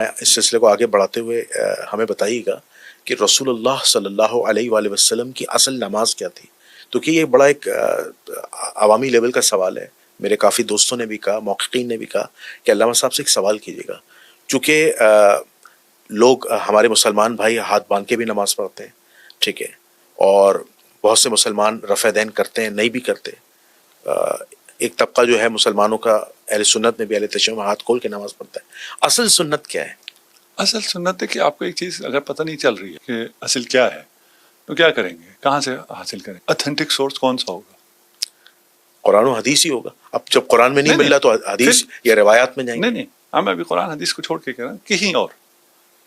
اس سلسلے کو آگے بڑھاتے ہوئے ہمیں بتائیے گا کہ رسول اللہ صلی اللہ علیہ وآلہ وسلم کی اصل نماز کیا تھی؟ تو کہ یہ بڑا ایک عوامی لیول کا سوال ہے. میرے کافی دوستوں نے بھی کہا، محققین نے بھی کہا کہ علامہ صاحب سے ایک سوال کیجیے گا، چونکہ لوگ ہمارے مسلمان بھائی ہاتھ باندھ کے بھی نماز پڑھتے ہیں، ٹھیک ہے، اور بہت سے مسلمان رفع دین کرتے ہیں، نہیں بھی کرتے. ایک طبقہ جو ہے مسلمانوں کا اہل سنت میں بھی اہل تشیع میں ہاتھ کھول کے نماز پڑھتا ہے. اصل سنت کیا ہے؟ اصل سنت ہے کہ آپ کو ایک چیز اگر پتہ نہیں چل رہی ہے کہ اصل کیا ہے تو کیا کریں گے، کہاں سے حاصل کریں؟ اتھینٹک سورس کون سا ہوگا؟ قرآن و حدیث ہی ہوگا. اب جب قرآن میں نہیں مل رہا تو حدیث یا روایات میں جائیں گے. نہیں، ہم ابھی قرآن حدیث کو چھوڑ کے کہہ رہے ہیں کہیں اور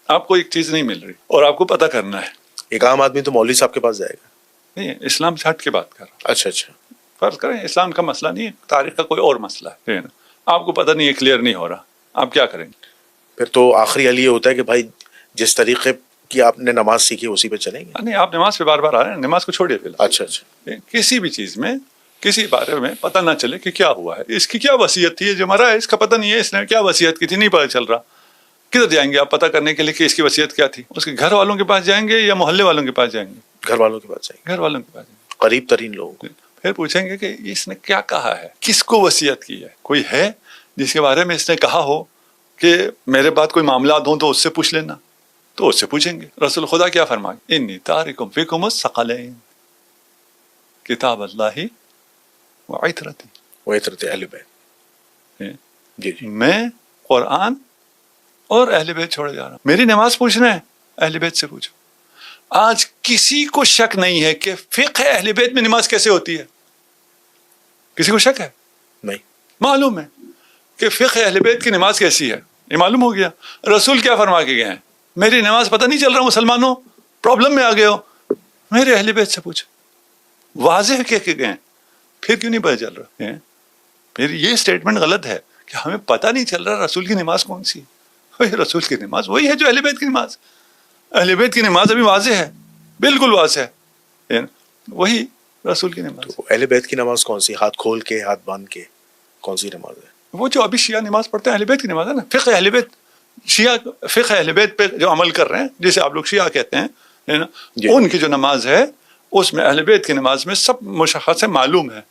آپ کو ایک چیز نہیں مل رہی اور آپ کو پتہ کرنا ہے. ایک عام آدمی تو مولوی صاحب کے پاس جائے گا. نہیں، اسلام سے ہٹ کے بات کر رہا ہوں. اچھا فرض کریں اسلام کا مسئلہ نہیں ہے، تاریخ کا کوئی اور مسئلہ ہے، آپ کو پتہ نہیں ہے، کلیئر نہیں ہو رہا، آپ کیا کریں گے؟ پھر تو آخری حل یہ ہوتا ہے کہ بھائی جس طریقے کی آپ نے نماز سیکھی اسی پہ چلیں گے. نہیں، آپ نماز پہ بار بار آ رہے ہیں، نماز کو چھوڑیے فی الحال. اچھا کسی بھی چیز میں کسی بارے میں پتہ نہ چلے کہ کیا ہوا ہے، اس کی کیا وصیت تھی، جو مرا ہے اس کا پتہ نہیں ہے اس نے کیا وصیت کی تھی، نہیں پتہ چل رہا. کدھر جائیں گے آپ پتہ کرنے کے لیے کہ اس کی وصیت کیا تھی؟ اس کے گھر والوں کے پاس جائیں گے یا محلے والوں کے پاس جائیں گے؟ گھر والوں کے پاس جائیں گے. گھر والوں کے پاس جائیں گے، قریب ترین لوگ. پھر پوچھیں گے کہ اس نے کیا کہا ہے، کس کو وصیت کی ہے. کوئی ہے جس کے بارے میں اس نے کہا ہو کہ میرے بعد کوئی معاملات ہوں تو اس سے پوچھ لینا، تو اس سے پوچھیں گے. رسول خدا کیا فرمائے؟ انی تارکم فیکم الثقلین کتاب اللہ وعطرتی وعطرت اہل بیت. جی میں قرآن اور اہل بیت چھوڑے جا رہا ہوں. میری نماز پوچھنا ہے، اہل بیت سے پوچھو. آج کسی کو شک نہیں ہے کہ فقہ اہل بیت میں نماز کیسے ہوتی ہے. کسی کو شک ہے؟ نہیں. معلوم ہے کہ فقہ اہل بیت کی نماز کیسی ہے، یہ معلوم ہو گیا. رسول کیا فرما کے گئے ہیں؟ میری نماز پتہ نہیں چل رہا مسلمانوں، پرابلم میں آ گئے ہو، میرے اہل بیت سے پوچھو. واضح کہہ کے گئے، پھر کیوں نہیں پتہ چل رہا؟ پھر یہ سٹیٹمنٹ غلط ہے کہ ہمیں پتہ نہیں چل رہا رسول کی نماز کون سی ہے. رسول کی نماز وہی ہے جو اہل بیت کی نماز. اہل بیت کی نماز ابھی واضح ہے، بالکل واضح ہے، وہی رسول کی نماز. تو اہل بیت کی نماز کون سی؟ ہاتھ کھول کے، ہاتھ باندھ کے، کون سی نماز ہے؟ وہ جو ابھی شیعہ نماز پڑھتے ہیں اہل بیت کی نماز ہے نا. فقہ اہل بیت، شیعہ فقہ اہل بیت پہ جو عمل کر رہے ہیں جسے آپ لوگ شیعہ کہتے ہیں نا، ان کی جو نماز ہے اس میں اہل بیت کی نماز میں سب مشخص ہے، معلوم ہے.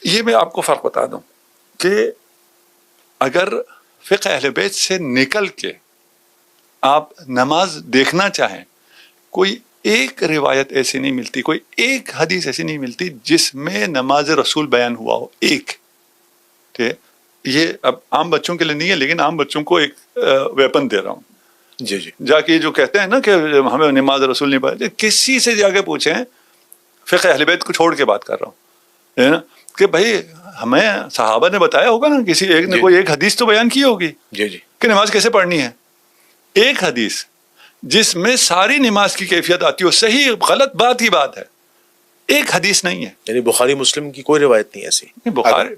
یہ میں آپ کو فرق بتا دوں کہ اگر فقہ اہل بیت سے نکل کے آپ نماز دیکھنا چاہیں، کوئی ایک روایت ایسی نہیں ملتی، کوئی ایک حدیث ایسی نہیں ملتی جس میں نماز رسول بیان ہوا ہو. ایک یہ اب عام بچوں کے لیے نہیں ہے، لیکن عام بچوں کو ایک ویپن دے رہا ہوں. جی جا کے جو کہتے ہیں نا کہ ہمیں نماز رسول نہیں پڑھا، کسی سے جا کے پوچھیں، فقہ اہل بیت کو چھوڑ کے بات کر رہا ہوں، ہے نا، کہ بھائی ہمیں صحابہ نے بتایا ہوگا نا، کسی ایک نے کوئی ایک حدیث تو بیان کی ہوگی کہ نماز کیسے پڑھنی ہے. ایک حدیث جس میں ساری نماز کی کیفیت آتی ہو، صحیح غلط بات ہی بات ہے، ایک حدیث نہیں ہے. یعنی بخاری مسلم کی کوئی روایت نہیں ایسی؟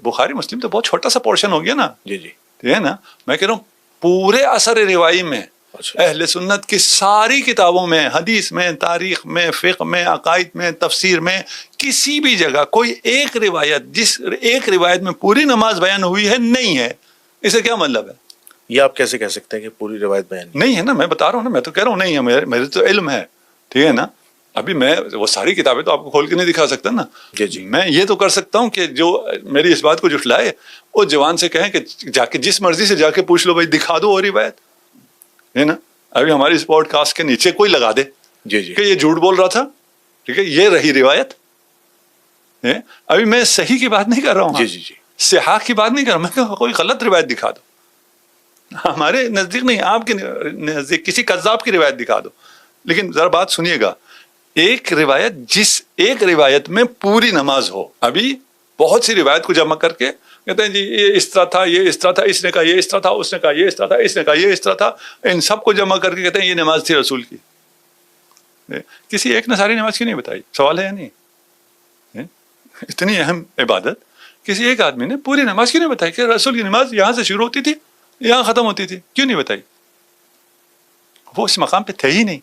بخاری مسلم تو بہت چھوٹا سا پورشن ہو گیا نا. جی ہے نا، میں کہہ رہا ہوں پورے اثر روائی میں اہل سنت کی ساری کتابوں میں، حدیث میں، تاریخ میں، فقہ میں، عقائد میں، تفسیر میں، کسی بھی جگہ کوئی ایک روایت، جس ایک روایت میں پوری نماز بیان ہوئی ہے، نہیں ہے. اسے کیا مطلب ہے؟ یہ آپ کیسے کہہ سکتے ہیں کہ پوری روایت بیان نہیں ہے نا؟ میں بتا رہا ہوں نا، میں تو کہہ رہا ہوں نہیں ہے، میرے تو علم ہے، ٹھیک ہے نا. ابھی میں وہ ساری کتابیں تو آپ کو کھول کے نہیں دکھا سکتا نا. جی میں یہ تو کر سکتا ہوں کہ جو میری اس بات کو جھٹلائے وہ جوان سے کہیں کہ جا کے جس مرضی سے جا کے پوچھ لو، بھائی دکھا دو وہ روایت، ہے نا. ابھی ہماری اس پوڈ کاسٹ کے نیچے کوئی لگا دے کہ یہ جھوٹ بول رہا تھا، ٹھیک ہے، یہ رہی روایت. ابھی میں صحیح کی بات نہیں کر رہا ہوں، صحاح کی بات نہیں کر رہا. میں کوئی غلط روایت دکھا دو، ہمارے نزدیک نہیں، آپ کے نزدیک کسی قذاب کی روایت دکھا دو. لیکن ذرا بات سنیے گا، ایک روایت، جس ایک روایت میں پوری نماز ہو. ابھی بہت سی روایت کو جمع کر کے کہتے ہیں جی یہ اس طرح تھا، یہ اس طرح تھا، اس نے کہا یہ اس طرح تھا، اس نے کہا یہ اس طرح تھا، اس نے کہا یہ اس طرح تھا. ان سب کو جمع کر کے کہتے ہیں یہ نماز تھی رسول کی. کسی ایک نے ساری نماز کیوں نہیں بتائی؟ سوال ہے یا نہیں؟ اتنی اہم عبادت کسی ایک آدمی نے پوری نماز کیوں نہیں بتائی کہ رسول کی نماز یہاں سے شروع ہوتی تھی یہاں ختم ہوتی تھی؟ کیوں نہیں بتائی؟ وہ اس مقام پہ تھے ہی نہیں،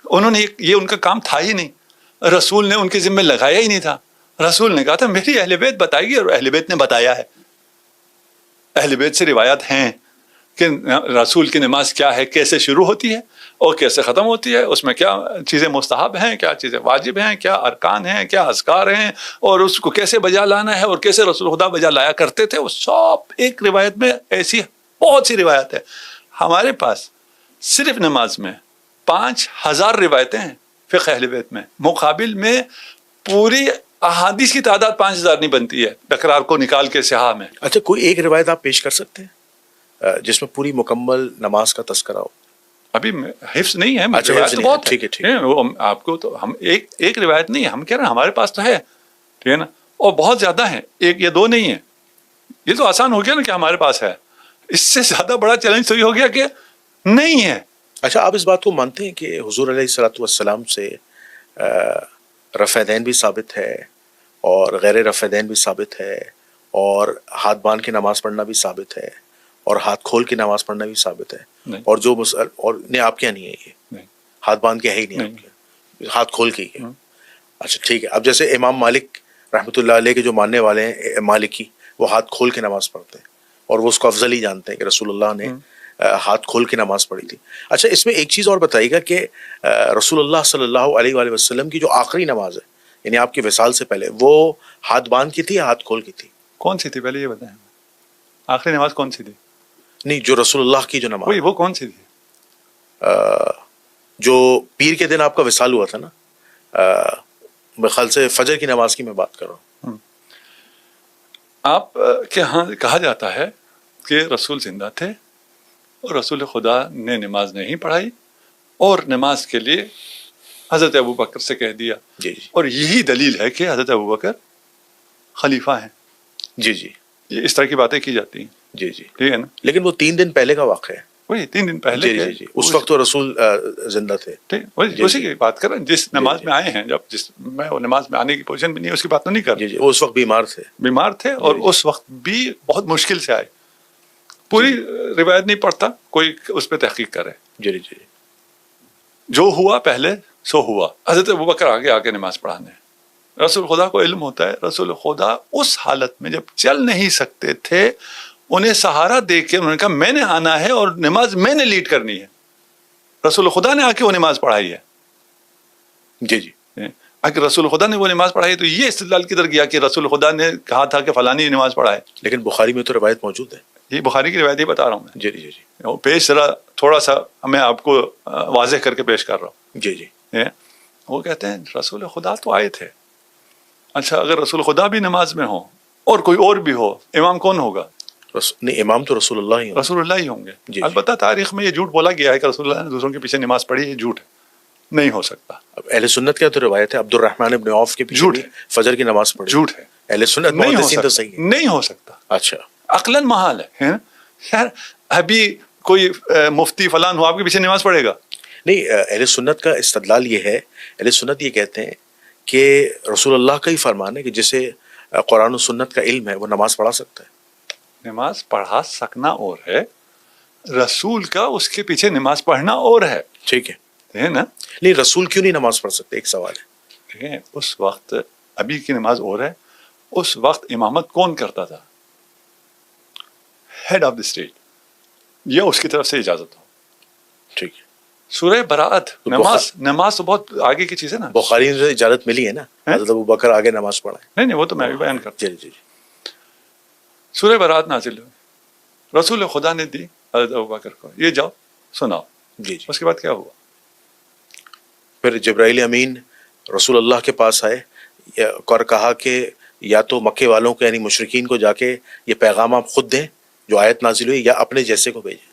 انہوں نے یہ ان کا کام تھا ہی نہیں، رسول نے ان کے ذمہ لگایا ہی نہیں تھا. رسول نے کہا تھا میری اہل بیت بتائے گی، اور اہل بیت نے بتایا ہے. اہل بیت سے روایات ہیں کہ رسول کی نماز کیا ہے، کیسے شروع ہوتی ہے اور کیسے ختم ہوتی ہے، اس میں کیا چیزیں مستحب ہیں، کیا چیزیں واجب ہیں، کیا ارکان ہیں، کیا اذکار ہیں، اور اس کو کیسے بجا لانا ہے اور کیسے رسول خدا بجا لایا کرتے تھے، وہ سب ایک روایت میں ایسی بہت سی روایت ہے. ہمارے پاس صرف نماز میں 5000 روایتیں ہیں فقہ اہل بیت میں، مقابل میں پوری احادیث کی تعداد 5000 نہیں بنتی ہے تکرار کو نکال کے صحاح میں. اچھا، کوئی ایک روایت آپ پیش کر سکتے ہیں جس میں پوری مکمل نماز کا تذکرہ ہو؟ ابھی حفظ نہیں ہے. اچھا، روایت تو بہت ٹھیک ہے. وہ آپ کو تو ہم ایک روایت نہیں ہے، ہم کہہ رہے ہیں ہمارے پاس تو ہے، ٹھیک ہے نا، اور بہت زیادہ ہیں، ایک یا دو نہیں ہے. یہ تو آسان ہو گیا نا کہ ہمارے پاس ہے. اس سے زیادہ بڑا چیلنج تو یہ ہو گیا کہ نہیں ہے. اچھا، آپ اس بات کو مانتے ہیں کہ حضور علیہ الصلوۃ والسلام سے رفع دین بھی ثابت ہے اور غیر رفع دین بھی ثابت ہے، اور ہاتھ باندھ کے نماز پڑھنا بھی ثابت ہے، اور ہاتھ کھول کے نماز پڑھنا بھی ثابت ہے؟ نہیں. اور جو اور نہیں، آپ کیا نہیں ہے یہ نہیں. ہاتھ باندھ کے ہے ہی نہیں، آپ کے ہاتھ کھول کے ہی ہے. اچھا ٹھیک ہے. اب جیسے امام مالک رحمۃ اللہ علیہ کے جو ماننے والے ہیں مالکی، وہ ہاتھ کھول کے نماز پڑھتے ہیں اور وہ اس کو افضل ہی جانتے ہیں کہ رسول اللہ نے ہاتھ کھول کے نماز پڑھی تھی. اچھا، اس میں ایک چیز اور بتائیے گا کہ رسول اللہ صلی اللہ علیہ وآلہ وسلم کی جو آخری نماز ہے، یعنی آپ کے وصال سے پہلے، وہ ہاتھ باندھ کی تھی یا ہاتھ کھول کی تھی؟ کون سی تھی پہلے یہ بتائیں، آخری نماز کون سی تھی؟ نہیں، جو رسول اللہ کی جو نماز، وہ کون سی تھی؟ جو پیر کے دن آپ کا وصال ہوا تھا نا، میرے خیال سے فجر کی نماز کی میں بات کر رہا ہوں. آپ کے ہاں کہا جاتا ہے کہ رسول زندہ تھے اور رسول خدا نے نماز نہیں پڑھائی، اور نماز کے لیے حضرت ابوبکر سے کہہ دیا. جی. اور یہی دلیل ہے کہ حضرت ابوبکر خلیفہ ہیں. جی. یہ اس طرح کی باتیں کی جاتی ہیں. جی. ٹھیک ہے نا. لیکن وہ 3 دن پہلے کا واقعہ ہے. وہی 3 دن پہلے. جی. اس وقت تو رسول زندہ تھے. اسی کی بات کر رہے ہیں جس نماز میں آئے ہیں. جب میں وہ نماز میں آنے کی پوزیشن میں نہیں، اس کی بات نہیں کر رہا. جی. وہ اس وقت بیمار تھے اور اس وقت بھی بہت مشکل سے آئے. پوری روایت نہیں پڑھتا، کوئی اس پہ تحقیق کرے. جی. جو ہوا پہلے سو ہوا. حضرت ابوبکر آگے آ کے نماز پڑھانے. رسول خدا کو علم ہوتا ہے، رسول خدا اس حالت میں جب چل نہیں سکتے تھے، انہیں سہارا دے کے انہوں نے کہا میں نے آنا ہے اور نماز میں نے لیڈ کرنی ہے. رسول خدا نے آ کے وہ نماز پڑھائی ہے. جی. اگر رسول خدا نے وہ نماز پڑھائی تو یہ استدلال کدھر گیا کہ رسول خدا نے کہا تھا کہ فلانی نماز پڑھائے؟ لیکن بخاری میں تو روایت موجود ہے. یہ بخاری کی روایت ہی بتا رہا ہوں میں. جی. پیش ذرا تھوڑا سا میں آپ کو واضح کر کے پیش کر رہا ہوں. جی. وہ کہتے ہیں رسول خدا تو آئے تھے. اچھا، اگر رسول خدا بھی نماز میں ہو اور کوئی اور بھی ہو، امام کون ہوگا؟ نہیں، امام تو رسول اللہ ہی ہوں. رسول اللہ ہی ہوں گے. جی. البتہ تاریخ میں یہ جھوٹ بولا گیا ہے کہ رسول اللہ نے دوسروں کے پیچھے نماز پڑھی. یہ جھوٹ ہے، نہیں ہو سکتا. اب اہل سنت کیا تو روایت ہے عبد الرحمن ابن عوف کے پیچھے فجر کی نماز پڑھی. جھوٹ ہے. اہل سنت نہیں ہو سکتا. اچھا، عقلاً محال ہے. خیر، ابھی کوئی مفتی فلان ہو آپ کے پیچھے نماز پڑھے گا؟ نہیں. اہل سنت کا استدلال یہ ہے، اہل سنت یہ کہتے ہیں کہ رسول اللہ کا ہی فرمان ہے کہ جسے قرآن و سنت کا علم ہے وہ نماز پڑھا سکتا ہے. نماز پڑھا سکنا اور ہے، رسول کا اس کے پیچھے نماز پڑھنا اور ہے. ٹھیک ہے نا. نہیں، رسول کیوں نہیں نماز پڑھ سکتے؟ ایک سوال ہے. ٹھیک ہے، اس وقت ابھی کی نماز اور ہے. اس وقت امامت کون کرتا تھا؟ ہیڈ آف دی اسٹیٹ، یا اس کی طرف سے اجازت ہو. ٹھیک ہے. سورہ براءت، نماز تو بہت آگے کی چیز ہے نا. بخاری سے اجازت ملی ہے نا حضرت ابوبکر آگے نماز پڑھائے. نہیں، وہ تو میں بھی بیان کرتا ہوں. جی. سورہ براءت نازل ہوئی، رسول خدا نے دی حضرت ابوبکر کو، یہ جاؤ سناؤ. جی. اس کے بعد کیا ہوا؟ پھر جبرائیل امین رسول اللہ کے پاس آئے اور کہا کہ یا تو مکے والوں کو یعنی مشرکین کو جا کے یہ پیغام آپ خود دیں جو آیت نازل ہوئی، یا اپنے جیسے کو بھیجیں.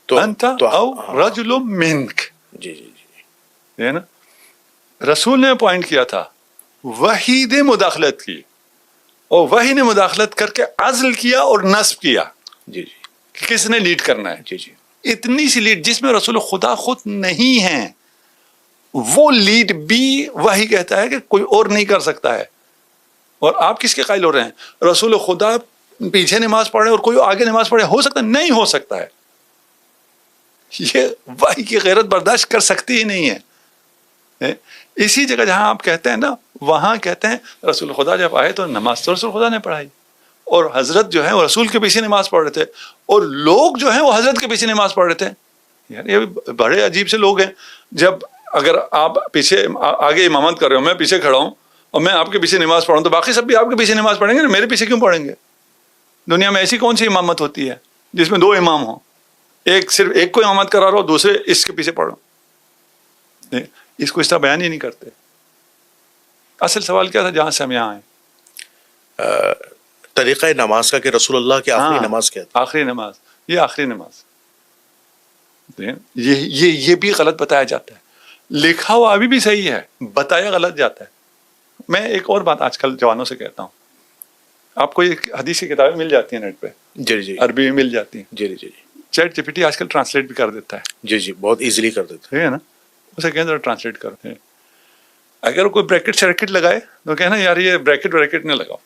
انت او رجل منک. جی. ہے نا. رسول نے اپوائنٹ کیا تھا، وحی نے مداخلت کی، اور وحی نے مداخلت کر کے عزل کیا اور نصب کیا. جی. کس نے لیڈ کرنا ہے؟ جی. اتنی سی لیڈ جس میں رسول خدا خود نہیں ہیں، وہ لیڈ بھی وحی کہتا ہے کہ کوئی اور نہیں کر سکتا ہے. اور آپ کس کے قائل ہو رہے ہیں؟ رسول خدا پیچھے نماز پڑھے اور کوئی آگے نماز پڑھے؟ ہو سکتا نہیں ہو سکتا ہے. یہ وحی کی غیرت برداشت کر سکتی ہی نہیں ہے. اسی جگہ جہاں آپ کہتے ہیں نا، وہاں کہتے ہیں رسول خدا جب آئے تو نماز تو رسول خدا نے پڑھائی. اور حضرت جو ہے وہ رسول کے پیچھے نماز پڑھ رہے تھے، اور لوگ جو ہیں وہ حضرت کے پیچھے نماز پڑھ رہے تھے. یار یہ بڑے عجیب سے لوگ ہیں. جب اگر آپ پیچھے آگے امامت کر رہے ہو، میں پیچھے کھڑا ہوں اور میں آپ کے پیچھے نماز پڑھوں تو باقی سب بھی آپ کے پیچھے نماز پڑھیں گے نا، میرے پیچھے کیوں پڑھیں گے؟ دنیا میں ایسی کون سی امامت ہوتی ہے جس میں 2 امام ہوں؟ ایک صرف ایک کو امامت کرا رہا ہو، دوسرے اس کے پیچھے پڑھو. اس کو اس طرح بیان ہی نہیں کرتے. اصل سوال کیا تھا جہاں سے ہم یہاں آئے؟ طریقہ نماز کا کہ رسول اللہ کی آخری نماز کیا تھی؟ آخری نماز، یہ آخری نماز. یہ بھی غلط بتایا جاتا ہے. لکھا ہوا ابھی بھی صحیح ہے، بتایا غلط جاتا ہے. میں ایک اور بات آج کل جوانوں سے کہتا ہوں، آپ کو یہ حدیث کی کتابیں مل جاتی ہیں نیٹ پہ، جی جی عربی میں مل جاتی ہیں. جی جی چیٹ جی پی ٹی آج کل ٹرانسلیٹ بھی کر دیتا ہے. جی جی بہت ایزیلی کر دیتے ہے نا، اسے کہیں ٹرانسلیٹ کرتے ہیں. اگر کوئی بریکٹ شریکٹ لگائے تو کہنا یار یہ بریکٹ نہ لگاؤ،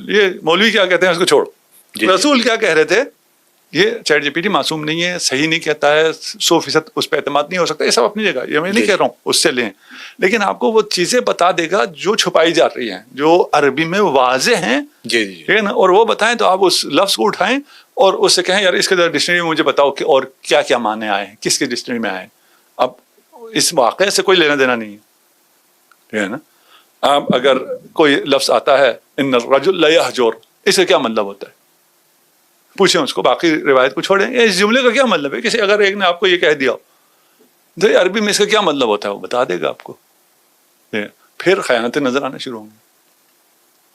یہ مولوی کیا کہتے ہیں اس کو چھوڑو. رسول کیا کہہ رہے تھے؟ یہ چیٹ جی پی ٹی معصوم نہیں ہے، صحیح نہیں کہتا ہے، 100% اس پہ اعتماد نہیں ہو سکتا، یہ سب اپنی جگہ، یہ میں نہیں کہہ رہا ہوں اس سے لیں، لیکن آپ کو وہ چیزیں بتا دے گا جو چھپائی جا رہی ہیں، جو عربی میں واضح ہیں. جی جی ٹھیک ہے نا، اور وہ بتائیں تو آپ اس لفظ کو اٹھائیں اور اس سے کہیں یار اس کے ڈکشنری میں مجھے بتاؤ کہ اور کیا کیا معنی آئے ہیں، کس کے ڈکشنری میں آئے ہیں. اب اس واقعے سے کوئی لینا دینا نہیں ہے. ٹھیک ہے نا. اب اگر کوئی لفظ آتا ہے ان الرجل لا یہجر، اس کا کیا مطلب ہوتا ہے؟ پوچھیں اس کو، باقی روایت کو چھوڑیں. اس جملے کا کیا مطلب ہے؟ کسی اگر ایک نے آپ کو یہ کہہ دیا تو عربی میں اس کا کیا مطلب ہوتا ہے وہ بتا دے گا آپ کو. پھر خیانتیں نظر آنا شروع ہوں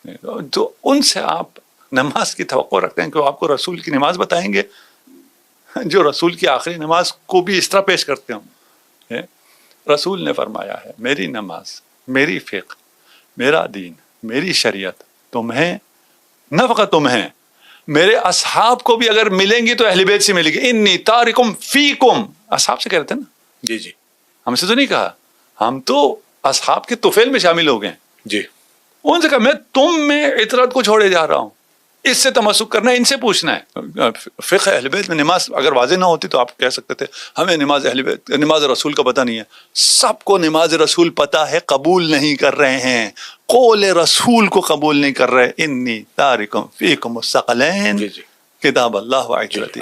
گی. تو ان سے آپ نماز کی توقع رکھتے ہیں کہ وہ آپ کو رسول کی نماز بتائیں گے، جو رسول کی آخری نماز کو بھی اس طرح پیش کرتے ہوں. رسول نے فرمایا ہے میری نماز، میری فقہ، میرا دین، میری شریعت تمہیں، نہ فقط تمہیں، میرے اصحاب کو بھی اگر ملیں گی تو اہل بیت سے ملے گی. انی تارکم فیکم، اصحاب سے کہہ رہے تھے نا. جی جی ہم سے تو نہیں کہا، ہم تو اصحاب کے طفیل میں شامل ہو گئے. جی ان سے کہا میں تم میں عطرت کو چھوڑے جا رہا ہوں. اس سے تمسک کرنا ہے، ان سے پوچھنا ہے. فقہ اہل بیت میں نماز اگر واضح نہ ہوتی تو آپ کہہ سکتے تھے ہمیں نماز اہل بیت، نماز رسول کا پتہ نہیں ہے. سب کو نماز رسول پتہ ہے، قبول نہیں کر رہے ہیں، قول رسول کو قبول نہیں کر رہے. انی تارکم فیکم الثقلین، کتاب اللہ و عترتی.